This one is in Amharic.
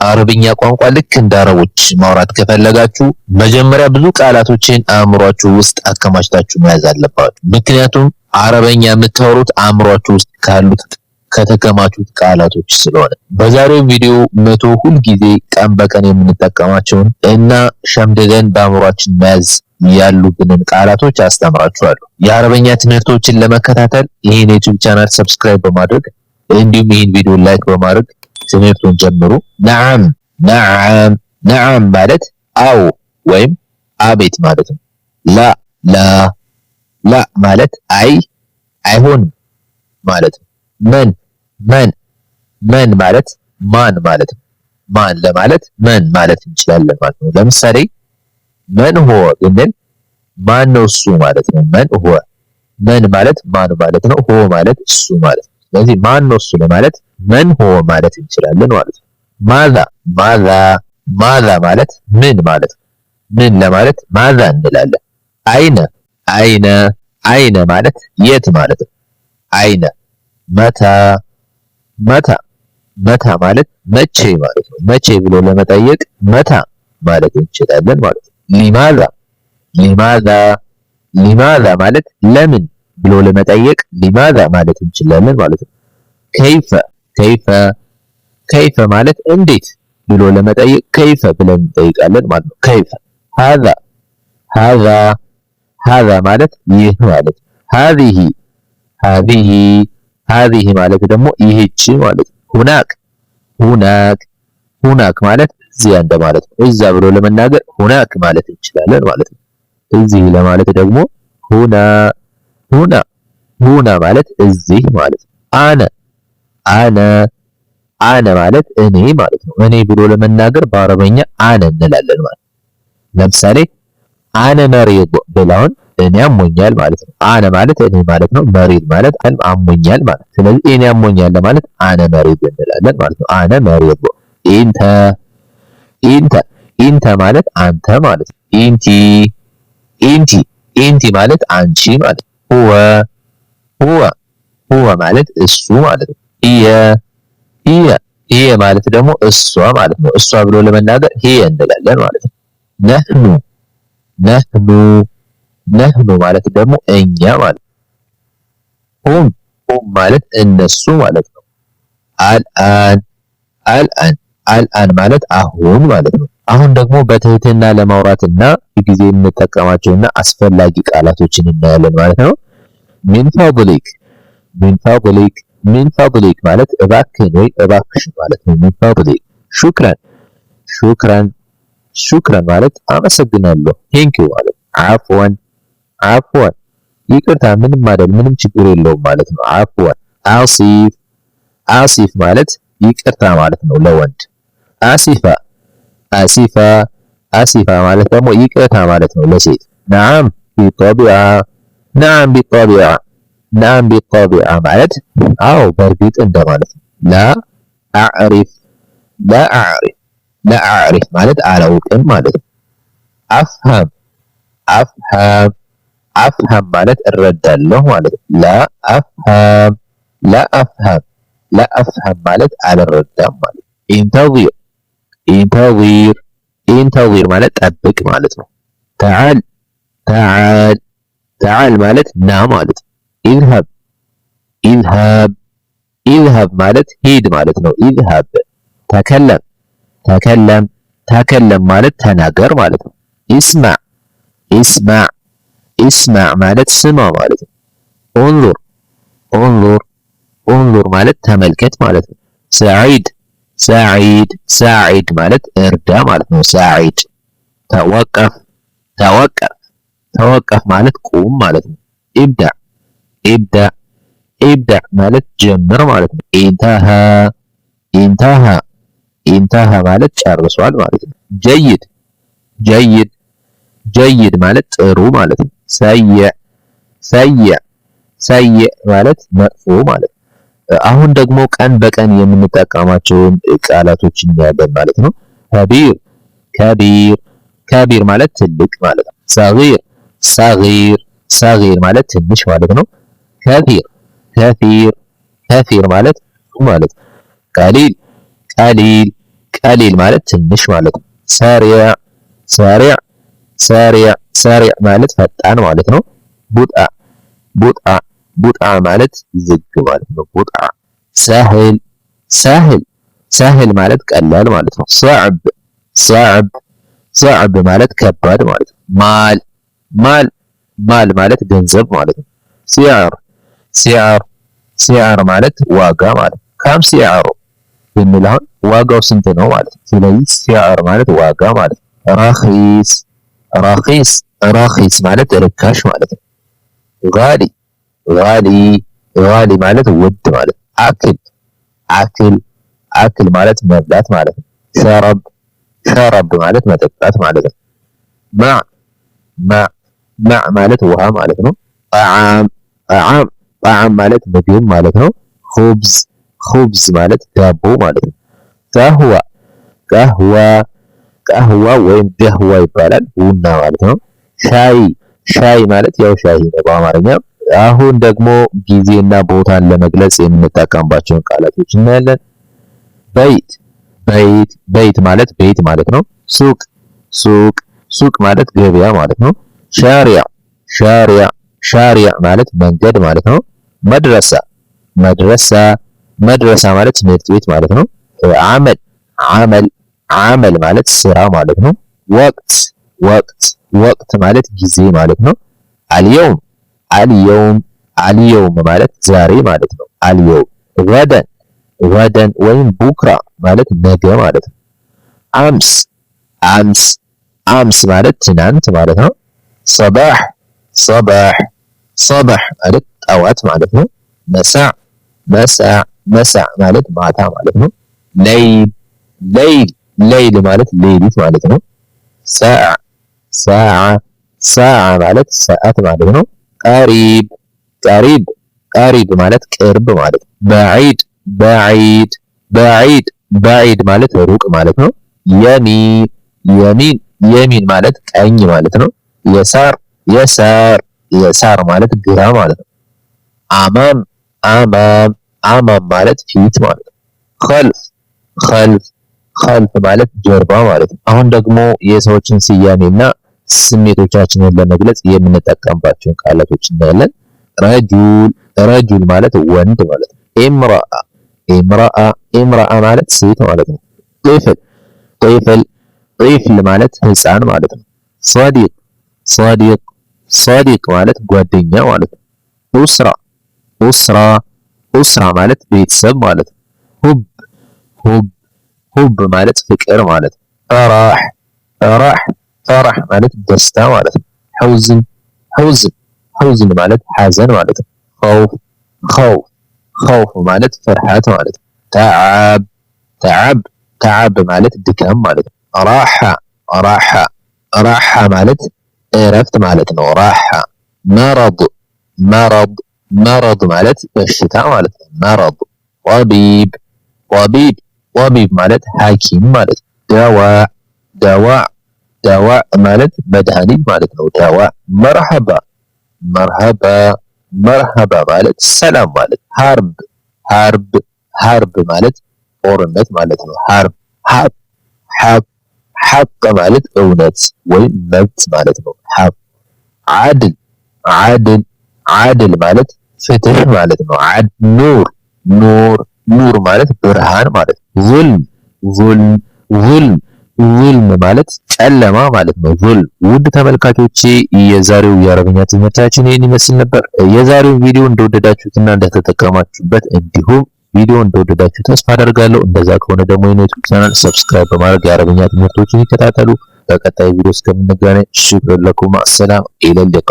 አረብኛ ቋንቋ ልክ እንደ አረቦች ማውራት ከፈለጋችሁ መጀመሪያ ብዙ ቃላቶችን አእምሯችሁ ውስጥ አከማችታችሁ መያዝ አለባችሁ። ምክንያቱም አረበኛ የምታወሩት አእምሯችሁ ውስጥ ካሉት ከተከማቹት ቃላቶች ስለሆነ በዛሬው ቪዲዮ 100 ሁል ጊዜ ቀን በቀን የምንጠቀማቸውን እና ሸምድደን በአእምሯችን መያዝ ያሉብንን ቃላቶች አስተምራችኋለሁ። የአረበኛ ትምህርቶችን ለመከታተል ይህን ዩቲዩብ ቻናል ሰብስክራይብ በማድረግ እንዲሁም ይህን ቪዲዮ ላይክ በማድረግ ትምህርቱን ጀምሩ። ነዓም ነዓም ነዓም ማለት አዎ ወይም አቤት ማለት ነው። ላ ላ ላ ማለት አይሆንም ማለት ነው። መን መን ማለት ማን ማለት ነው። ማን ለማለት መን ማለት እንችላለን ማለት ነው። ለምሳሌ መን ሁወ ብንል ማን ነው እሱ ማለት ነው። መን ሁወ መን ማለት ማን ማለት ነው። ሁወ ማለት እሱ ማለት ነው። ስለዚህ ማን ነው እሱ ለማለት መን ሁወ ማለት እንችላለን ማለት ነው። ማዛ ማለት ምን ማለት ነው። ምን ለማለት ማዛ እንላለን። አይነ ማለት የት ማለት ነው። አይነ መታ ማለት መቼ ማለት ነው። መቼ ብሎ ለመጠየቅ መታ ማለት እንችላለን ማለት ነው። ሊማዛ ማለት ለምን ብሎ ለመጠየቅ ሊማዛ ማለት እንችላለን ማለት ነው። ከይፈ ማለት እንዴት ብሎ ለመጠየቅ ከይፈ ብለን እንጠይቃለን ማለት ነው። ከይፈ ሃዛ ማለት ይህ ማለት ነው። ሃዚሂ ማለት ደግሞ ይህች ማለት ነው። ሁናክ ማለት እዚያ እንደማለት ነው። እዛ ብሎ ለመናገር ሁናክ ማለት እንችላለን ማለት ነው። እዚህ ለማለት ደግሞ ሁና ማለት እዚህ ማለት ነው። አነ ማለት እኔ ማለት ነው። እኔ ብሎ ለመናገር በአረበኛ አነ እንላለን ማለት ነው። ለምሳሌ አነ መሪድ ብላውን እኔ አሞኛል ማለት ነው። አነ ማለት እኔ ማለት ነው። መሪድ ማለት አሞኛል ማለት። ስለዚህ እኔ አሞኛል ለማለት አነ መሪድ እንላለን ማለት ነው። አነ መሪድ። ኢንተ ማለት አንተ ማለት ነው። ኢንቲ ማለት አንቺ ማለት ነው። ሁወ ማለት እሱ ማለት ነው። ሂየ ማለት ደግሞ እሷ ማለት ነው። እሷ ብሎ ለመናገር ሂየ እንላለን ማለት ነው። ነህኑ ማለት ደግሞ እኛ ማለት ነው። ሁም ማለት እነሱ ማለት ነው። አልአን ማለት አሁን ማለት ነው። አሁን ደግሞ በትህትና ለማውራትና ጊዜ የምንጠቀማቸውና አስፈላጊ ቃላቶችን እናያለን ማለት ነው። ሚን ፈድሊክ ማለት እባክህን ወይ እባክሽ ማለት ነው። ሚን ፈድሊክ ሹክራን ማለት አመሰግናለሁ ቴንኪው ማለት ነው። አፍዋን ይቅርታ ምንም አይደል ምንም ችግር የለውም ማለት ነው። አፍዋን አሲፍ ማለት ይቅርታ ማለት ነው ለወንድ። አሲፋ ማለት ደግሞ ይቅርታ ማለት ነው ለሴት። ነዓም ቢጠቢዓ ማለት አዎ በእርግጥ እንደማለት ነው። ላአዕሪፍ ማለት አላውቅም ማለት ነው። አፍሃም ማለት እረዳለሁ ማለት ነው። ላአፍሃም ማለት አልረዳም ማለት ነው። ኢንተዚር ማለት ጠብቅ ማለት ነው። ተዓል ማለት ና ማለት ነው። ኢዝሀብ ማለት ሂድ ማለት ነው። ኢዝሀብ ተከለም ማለት ተናገር ማለት ነው። ኢስማዕ ማለት ስማ ማለት ነው። ኡንዙር ማለት ተመልከት ማለት ነው። ሳዒድ ማለት እርዳ ማለት ነው። ሳዒድ ተወቀፍ ማለት ቁም ማለት ነው። ኢብዳዕ ማለት ጀምር ማለት ነው። ኢንተሃ ማለት ጨርሷል ማለት ነው። ጀይድ ማለት ጥሩ ማለት ነው። ሰይዕ ማለት መጥፎ ማለት ነው። አሁን ደግሞ ቀን በቀን የምንጠቀማቸውን ቃላቶች እናያለን ማለት ነው። ከቢር ማለት ትልቅ ማለት ነው። ሰጊር ማለት ትንሽ ማለት ነው። ከፊር ማለት ማለት ነው። ቀሊል ማለት ትንሽ ማለት ነው። ሰሪዕ ሰሪዕ ሰሪዕ ሰሪዕ ማለት ፈጣን ማለት ነው። ቡጥአ ቡጥአ ቡጥአ ማለት ዝግ ማለት ነው። ቡጥአ ሰህል ሰህል ሰህል ማለት ቀላል ማለት ነው። ሰዕብ ሰዕብ ሰዕብ ማለት ከባድ ማለት ነው። ማል ማል ማል ማለት ገንዘብ ማለት ነው። ሲዕር ሲዕር ሲዕር ማለት ዋጋ ማለት ነው። ካም ሲዕሩ ብንል አሁን ዋጋው ስንት ነው ማለት ነው። ስለዚህ ሲዕር ማለት ዋጋ ማለት ነው። ረኺስ ረኺስ ረኺስ ማለት ርካሽ ማለት ነው። ጋሊ ጋሊ ጋሊ ማለት ውድ ማለት ነው። አክል አክል አክል ማለት መብላት ማለት ነው። ሸረብ ሸረብ ማለት መጠጣት ማለት ነው። ማዕ ማዕ ማዕ ማለት ውሃ ማለት ነው። ጣዓም ጣዓም ጣዓም ማለት ምግብ ማለት ነው። ኹብዝ ኹብዝ ማለት ዳቦ ማለት ነው። ቀህዋ ቀህዋ ቀህዋ ወይም ገህዋ ይባላል ቡና ማለት ነው። ሻይ ሻይ ማለት ያው ሻይ ነው በአማርኛ። አሁን ደግሞ ጊዜና ቦታን ለመግለጽ የምንጠቀምባቸውን ቃላቶች እናያለን። በይት በይት በይት ማለት ቤት ማለት ነው። ሱቅ ሱቅ ሱቅ ማለት ገበያ ማለት ነው። ሻሪዕ ሻሪዕ ሻሪዕ ማለት መንገድ ማለት ነው። መድረሳ መድረሳ መድረሳ ማለት ትምህርት ቤት ማለት ነው። አመል አመል አመል ማለት ስራ ማለት ነው። ወቅት ወቅት ወቅት ማለት ጊዜ ማለት ነው። አልየውም አልየውም አልየውም ማለት ዛሬ ማለት ነው። አልየውም ገደን ገደን ወይም ቡክራ ማለት ነገ ማለት ነው። አምስ አምስ አምስ ማለት ትናንት ማለት ነው። ሰባህ ሰባህ ሰባህ ማለት ጠዋት ማለት ነው። መሳዕ መሳዕ መሳዕ ማለት ማታ ማለት ነው። ለይል ለይል ለይል ማለት ሌሊት ማለት ነው። ሰዓ ሰዓ ሰዓ ማለት ሰዓት ማለት ነው። ቀሪብ ቀሪብ ቀሪብ ማለት ቅርብ ማለት ነው። በዒድ በዒድ በዒድ በዒድ ማለት ሩቅ ማለት ነው። የሚን የሚን የሚን ማለት ቀኝ ማለት ነው። የሳር የሳር የሳር ማለት ግራ ማለት ነው። አማም አማም አማም ማለት ፊት ማለት ነው። ኸልፍ ኸልፍ ኸልፍ ማለት ጀርባ ማለት ነው። አሁን ደግሞ የሰዎችን ስያሜና ስሜቶቻችንን ለመግለጽ የምንጠቀምባቸውን ቃላቶች እናያለን። ረጁል ረጁል ማለት ወንድ ማለት ነው። ኢምራአ ኢምራአ ኢምራአ ማለት ሴት ማለት ነው። ጢፍል ጢፍል ጢፍል ማለት ህፃን ማለት ነው። ሰዲቅ ሰዲቅ ሰዲቅ ማለት ጓደኛ ማለት ነው። ኡስራ ኡስራ ኡስራ ማለት ቤተሰብ ማለት ነው። ሁብ ሁብ ሁብ ማለት ፍቅር ማለት ነው። ፈራህ ፈራህ ፈራህ ማለት ደስታ ማለት ነው። ሑዝን ሑዝን ሑዝን ማለት ሐዘን ማለት ነው። ኸውፍ ኸውፍ ኸውፍ ማለት ፍርሃት ማለት ነው። ተዓብ ተዓብ ተዓብ ማለት ድካም ማለት ነው። ራሓ ራሓ ራሓ ማለት እረፍት ማለት ነው። ራሓ መረድ መረድ መረድ ማለት በሽታ ማለት ነው። መረድ ጠቢብ ጠቢብ ጠቢብ ማለት ሐኪም ማለት ነው። ደዋዕ ደዋዕ ደዋዕ ማለት መድኃኒት ማለት ነው። ደዋዕ መርሐባ መርሐባ መርሐባ ማለት ሰላም ማለት። ሐርብ ሐርብ ሐርብ ማለት ጦርነት ማለት ነው። ሐርብ ሐቅ ሐቅ ሐቅ ማለት እውነት ወይም መብት ማለት ነው። ሐቅ ዓድል ዓድል ዓድል ማለት ፍትህ ማለት ነው። ኑር ኑር ኑር ማለት ብርሃን ማለት ነው። ዙልም ዙልም ዙልም ዙልም ማለት ጨለማ ማለት ነው። ዙልም። ውድ ተመልካቾቼ የዛሬው የአረብኛ ትምህርታችን ይህን ይመስል ነበር። የዛሬው ቪዲዮ እንደወደዳችሁትና እንደተጠቀማችሁበት እንዲሁም ቪዲዮ እንደወደዳችሁ ተስፋ አደርጋለሁ። እንደዛ ከሆነ ደግሞ የዩቲዩብ ቻናል ሰብስክራይብ በማድረግ የአረብኛ ትምህርቶችን ይከታተሉ። በቀጣይ ቪዲዮ እስከምንገናኝ ሽክረን ለኩም። አሰላም ኢለል ሊቃ